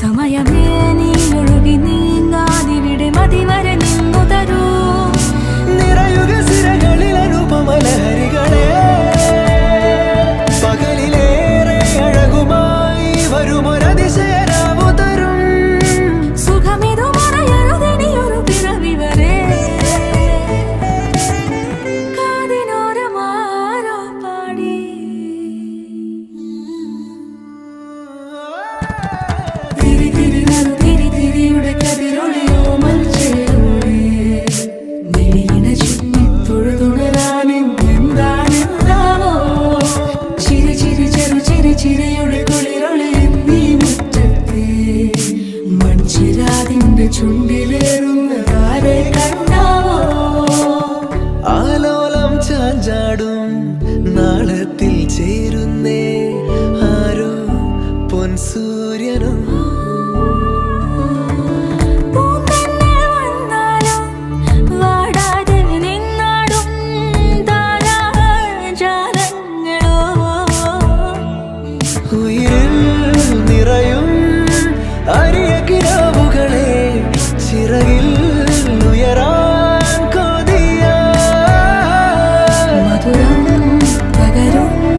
സമയമേ നീ ഒഴുകി നീങ്ങാതിവിടെ മതിവരെ നിന്നു തരൂ. നിറയുക സിരകളിൽ അനുപമലഹരികളെ, പകലിലേറെ അഴകുമായി വരുമൊരതിശയരാവു തരും. സുഖമിതു മറയരുതെനിയൊരു പിറവി വരെ. കാതിനോരമാരോ പാടി തിരി തിരി നറു തിരി തിരിയുടെ കതിരൊളിയോ മൽച്ചേരോടെ മിഴിയിണ ചുറ്റി തൊഴുതുണരാനെന്താണെന്താവോ. ചിരി ചിരി ചെറു ചിരി ചിരിയുടെ കുളിരൊളി നീ മുറ്റത്തെ മൺചിരാതിന്റെ ചുണ്ടിലേറുന്നതാരെ കണ്ടാവോ. ആലോലം ചാഞ്ചാടും നാളത്തിൽ ചേരുന്നേ ആരോ പൊൻസൂര്യനും. പൂന്തന്നെ വന്നാലും വാടാതെ നിന്നാടും താരാജാലങ്ങളോ. ഉയർ